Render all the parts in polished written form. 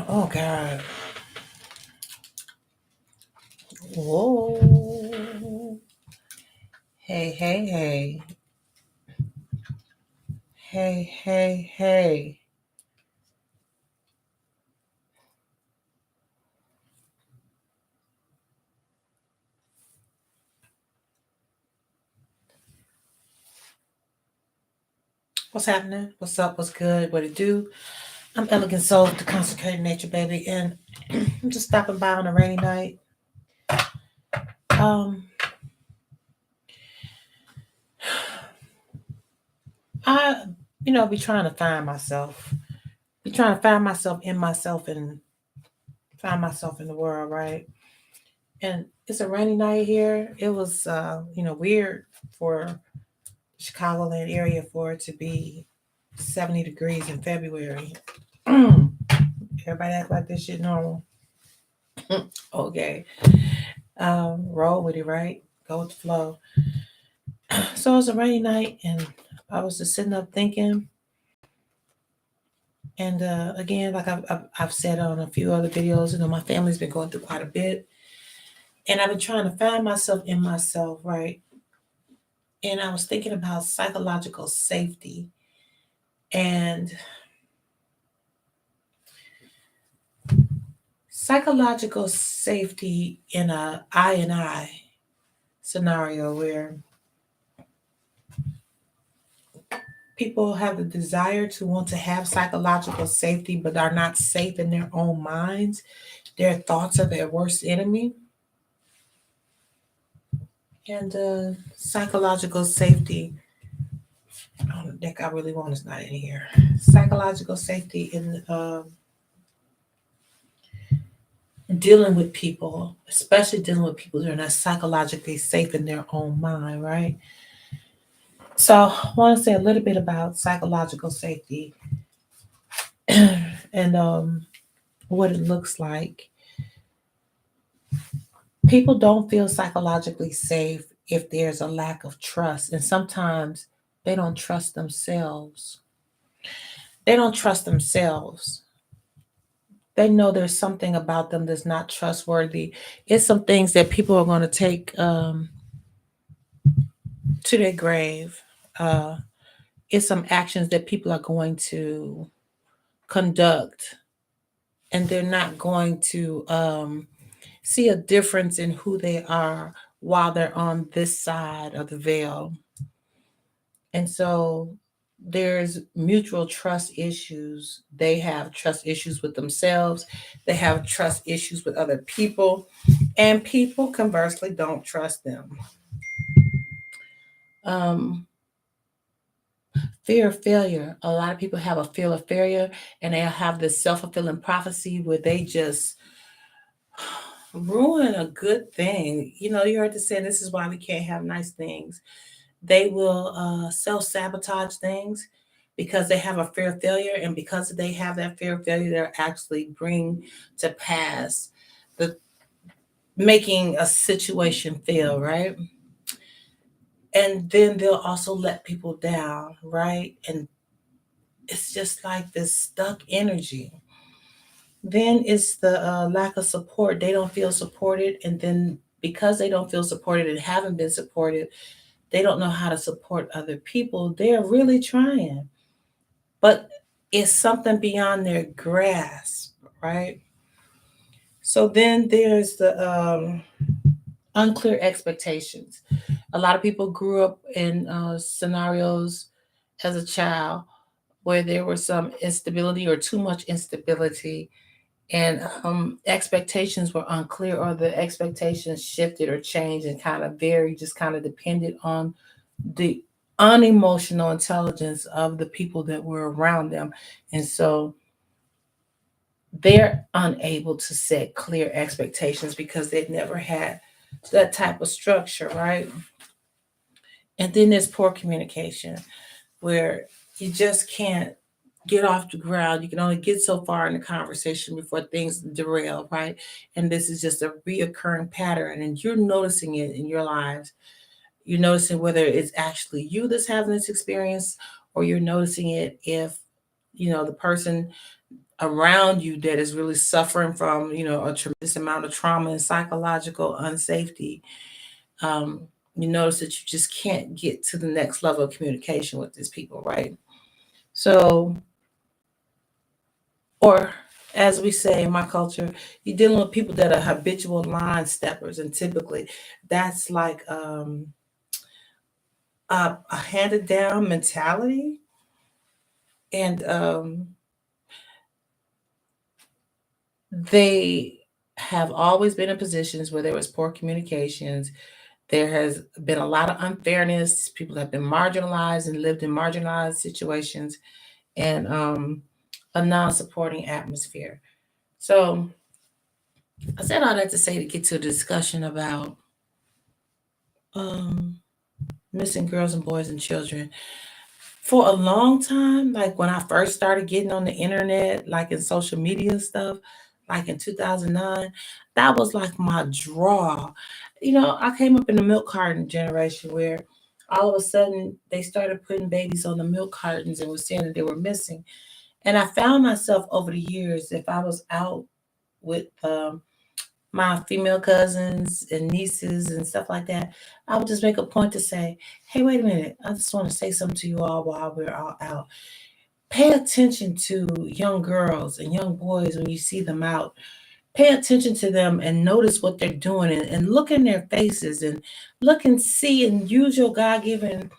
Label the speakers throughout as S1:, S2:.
S1: Oh God. Whoa. Hey, hey, hey. Hey, hey, hey. What's happening? What's up? What's good? What it do? I'm Elegant Soul, the consecrated nature baby, and I'm just stopping by on a rainy night. Um, I, be trying to find myself. Be trying to find myself and find myself in the world, right? And it's a rainy night here. It was, weird for Chicagoland area for it to be 70 degrees in February. Everybody act like this shit normal. Okay. Roll with it, right? Go with the flow. So it was a rainy night and I was just sitting up thinking. And again, like I've said on a few other videos, my family's been going through quite a bit. And I've been trying to find myself in myself, right? And I was thinking about psychological safety and psychological safety in a I and I scenario where people have the desire to want to have psychological safety but are not safe in their own minds. Their thoughts are their worst enemy. And psychological safety, oh, the deck I really want is not in here. Psychological safety in dealing with people, especially dealing with people that are not psychologically safe in their own mind, right? So I want to say a little bit about psychological safety and what it looks like. People don't feel psychologically safe if there's a lack of trust, and sometimes they don't trust themselves. They don't trust themselves. They know there's something about them that's not trustworthy. It's some things that people are going to take to their grave. Uh, it's some actions that people are going to conduct, and they're not going to see a difference in who they are while they're on this side of the veil. And so there's mutual trust issues. They have trust issues with themselves, they have trust issues with other people, and people conversely don't trust them. Um, Fear of failure. A lot of people have a fear of failure, and they'll have this self fulfilling prophecy where they just ruin a good thing. You heard the saying, this is why we can't have nice things. They will self sabotage things because they have a fear of failure, and because they have that fear of failure, they'll actually bring to pass the making a situation fail, right? And then they'll also let people down, right? And it's just like this stuck energy. Then it's the lack of support. They don't feel supported, and then because they don't feel supported and haven't been supported, they don't know how to support other people. They're really trying, but it's something beyond their grasp, right? So then there's the unclear expectations. A lot of people grew up in scenarios as a child where there was some instability or too much instability, and expectations were unclear, or the expectations shifted or changed and kind of varied, just kind of depended on the unemotional intelligence of the people that were around them. And so they're unable to set clear expectations because they've never had that type of structure, right? And then there's poor communication where you just can't get off the ground. You can only get so far in the conversation before things derail, right? And this is just a reoccurring pattern, and you're noticing it in your lives. You're noticing whether it's actually you that's having this experience, or you're noticing it if the person around you that is really suffering from, a tremendous amount of trauma and psychological unsafety, um, you notice that you just can't get to the next level of communication with these people, right? So, or as we say in my culture, you're dealing with people that are habitual line steppers, and typically that's like a handed down mentality, and they have always been in positions where there was poor communications. There has been a lot of unfairness. People have been marginalized and lived in marginalized situations, and a non-supporting atmosphere. So I said all that to say, to get to a discussion about um, missing girls and boys and children. For a long time, like when I first started getting on the internet, like in social media stuff, like in 2009, that was like my draw. I came up in the milk carton generation where all of a sudden they started putting babies on the milk cartons and was saying that they were missing. And I found myself over the years, if I was out with my female cousins and nieces and stuff like that, I would just make a point to say, hey, wait a minute. I just want to say something to you all while we're all out. Pay attention to young girls and young boys when you see them out. Pay attention to them and notice what they're doing, and look in their faces and look and see and use your God given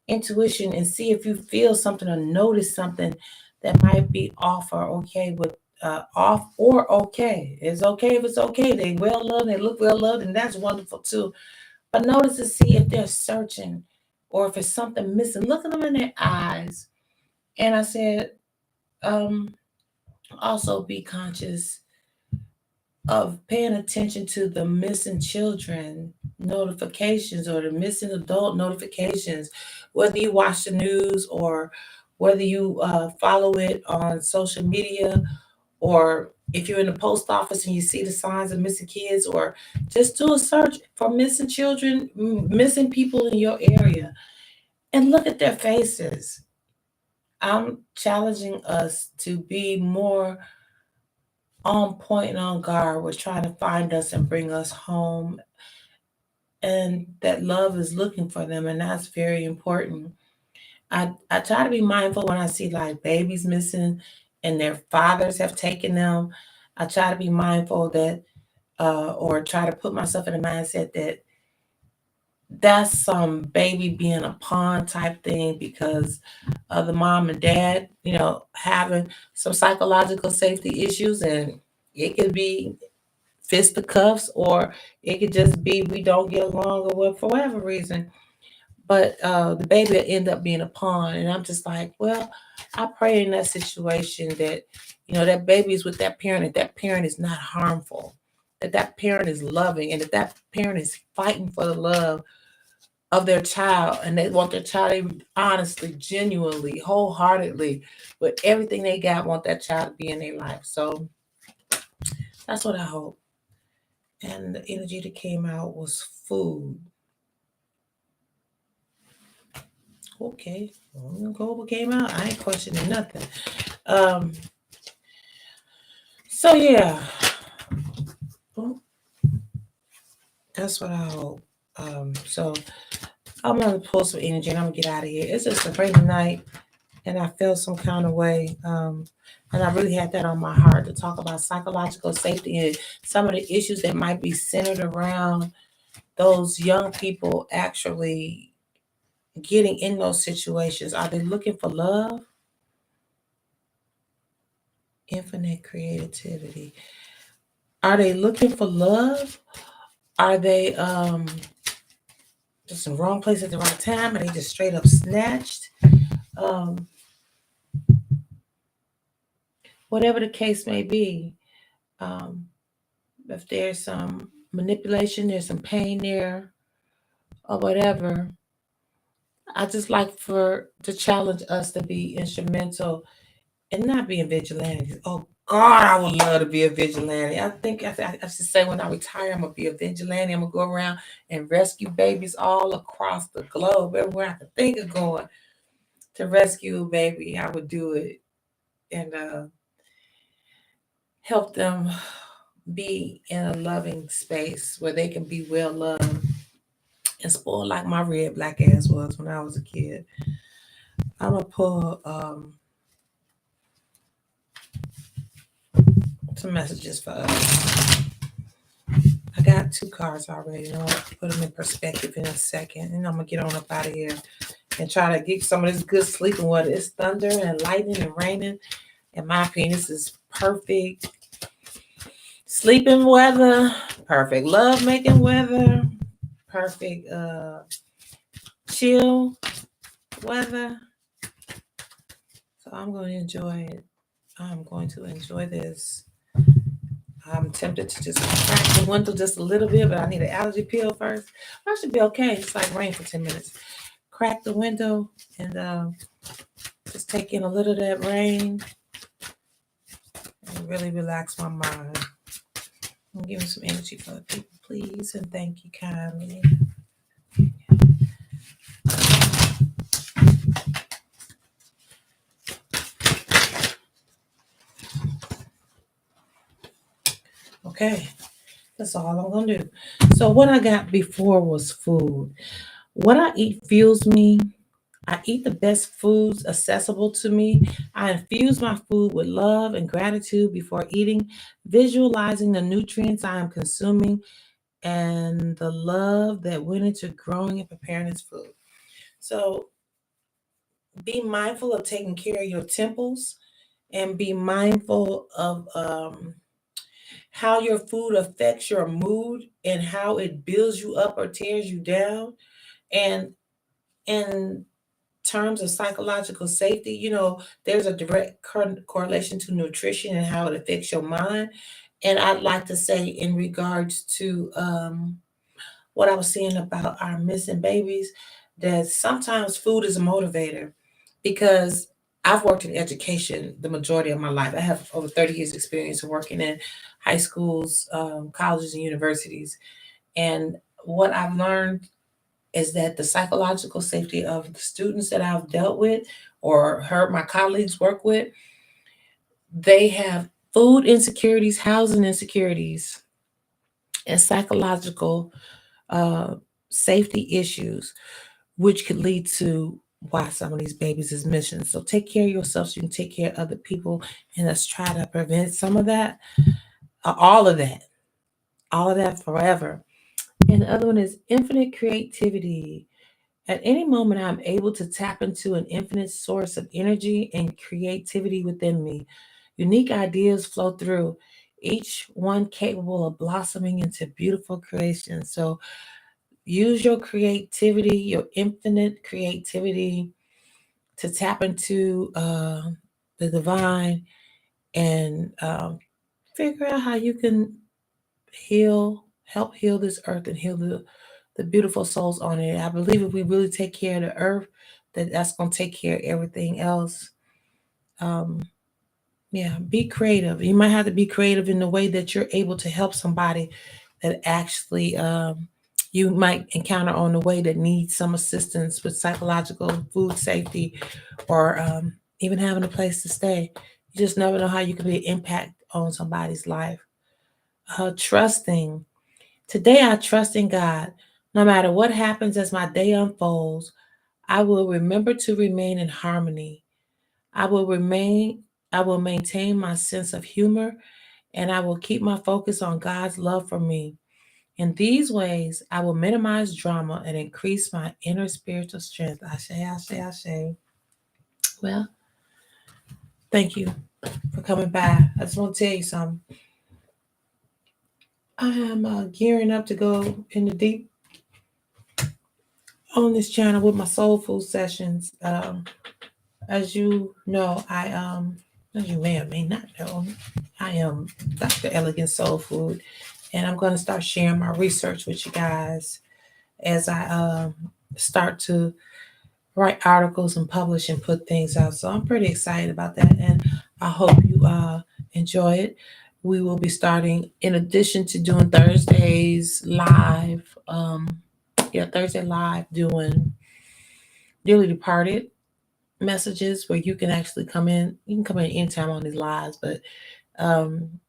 S1: intuition and see if you feel something or notice something that might be off or okay with off or okay. It's okay if it's okay. They well loved, they look well loved, and that's wonderful too. But notice to see if they're searching or if it's something missing. Look at them in their eyes. And I said, um, also be conscious of paying attention to the missing children notifications or the missing adult notifications, whether you watch the news or whether you follow it on social media, or if you're in the post office and you see the signs of missing kids, or just do a search for missing children, missing people in your area, and look at their faces. I'm challenging us to be more on point and on guard with trying to find us and bring us home, and that love is looking for them, and that's very important. I try to be mindful when I see like babies missing and their fathers have taken them. I try to be mindful that or try to put myself in a mindset that that's some baby being a pawn type thing because of the mom and dad, having some psychological safety issues, and it could be fisticuffs, or it could just be we don't get along, or what, for whatever reason. But the baby will end up being a pawn, and I'm just like, well, I pray in that situation that that baby is with that parent, and that parent is not harmful, that that parent is loving, and that that parent is fighting for the love of their child, and they want their child to honestly, genuinely, wholeheartedly, with everything they got, want that child to be in their life. So that's what I hope. And the energy that came out was food. Okay, I'm gonna go what came out. I ain't questioning nothing. Um, so yeah, well, that's what I hope. So I'm gonna pull some energy and I'm gonna get out of here. It's just a crazy night, and I feel some kind of way. And I really had that on my heart to talk about psychological safety and some of the issues that might be centered around those young people actually getting in those situations. Are they looking for love? Infinite creativity. Are they looking for love? Are they just in the wrong place at the right time? Are they just straight up snatched? Um, whatever the case may be, um, if there's some manipulation, there's some pain there, or whatever, I just like for to challenge us to be instrumental and not being vigilantes. Oh God, I would love to be a vigilante. I think I should say when I retire, I'm gonna be a vigilante. I'm gonna go around and rescue babies all across the globe, everywhere I can think of going to rescue a baby. I would do it, and help them be in a loving space where they can be well loved and spoiled like my red black ass was when I was a kid. I'm gonna pull some messages for us. I got two cards already. You know what? Put them in perspective in a second, and I'm gonna get on up out of here and try to get some of this good sleeping weather. It's thunder and lightning and raining. In my opinion, this is perfect sleeping weather, perfect love making weather, perfect chill weather. So I'm going to enjoy it. I'm going to enjoy this. I'm tempted to just crack the window just a little bit, but I need an allergy pill first. I should be okay. It's like rain for 10 minutes. Crack the window and just take in a little of that rain and really relax my mind. I'm giving some energy for the people, please, and thank you kindly. Okay, that's all I'm gonna do. So what I got before was food. What I eat fuels me. I eat the best foods accessible to me. I infuse my food with love and gratitude before eating, visualizing the nutrients I am consuming and the love that went into growing and preparing this food. So be mindful of taking care of your temples and be mindful of how your food affects your mood and how it builds you up or tears you down. And in terms of psychological safety, there's a direct correlation to nutrition and how it affects your mind. And I'd like to say, in regards to what I was saying about our missing babies, that sometimes food is a motivator because I've worked in education the majority of my life. I have over 30 years experience of working in high schools, colleges, and universities. And what I've learned is that the psychological safety of the students that I've dealt with or heard my colleagues work with, they have food insecurities, housing insecurities, and psychological uh, safety issues, which could lead to why some of these babies is missing. So take care of yourself so you can take care of other people, and let's try to prevent some of that, all of that forever. And the other one is infinite creativity. At any moment, I'm able to tap into an infinite source of energy and creativity within me. Unique ideas flow through, each one capable of blossoming into beautiful creations. So use your creativity, your infinite creativity, to tap into the divine and figure out how you can heal, help heal this earth and heal the beautiful souls on it. I believe if we really take care of the earth, that's going to take care of everything else. Um, yeah, be creative. You might have to be creative in the way that you're able to help somebody that actually you might encounter on the way that needs some assistance with psychological food safety or even having a place to stay. You just never know how you can be an impact on somebody's life. Trusting. Today, I trust in God. No matter what happens as my day unfolds, I will remember to remain in harmony. I will remain, I will maintain my sense of humor, and I will keep my focus on God's love for me. In these ways, I will minimize drama and increase my inner spiritual strength. I say. Well, thank you for coming by. I just want to tell you something. I am gearing up to go in the deep on this channel with my soul food sessions. As you know, as you may or may not know, I am Dr. Elegant Soul Food, and I'm going to start sharing my research with you guys as I start to write articles and publish and put things out. So I'm pretty excited about that, and I hope you enjoy it. We will be starting, in addition to doing Thursdays live, Thursday live, doing Dearly Departed messages where you can actually come in. You can come in anytime on these lives, but um,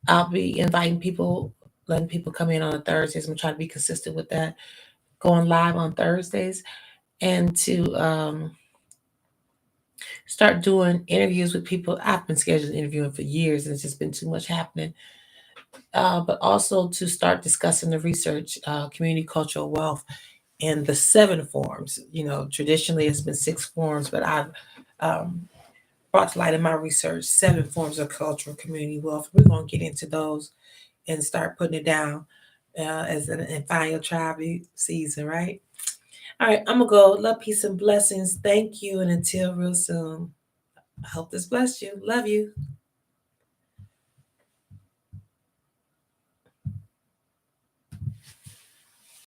S1: I'll be inviting people, letting people come in on Thursdays. I'm trying to be consistent with that, going live on Thursdays, and to start doing interviews with people. I've been scheduled interviewing for years, and it's just been too much happening. But also to start discussing the research, community cultural wealth, and the 7 forms. Traditionally it's been 6 forms, but I've um, brought to light in my research 7 forms of cultural community wealth. We're going to get into those and start putting it down as an and find your tribe season, right? All right, I'm gonna go. Love, peace, and blessings. Thank you, and until real soon. I hope this blessed you. Love you.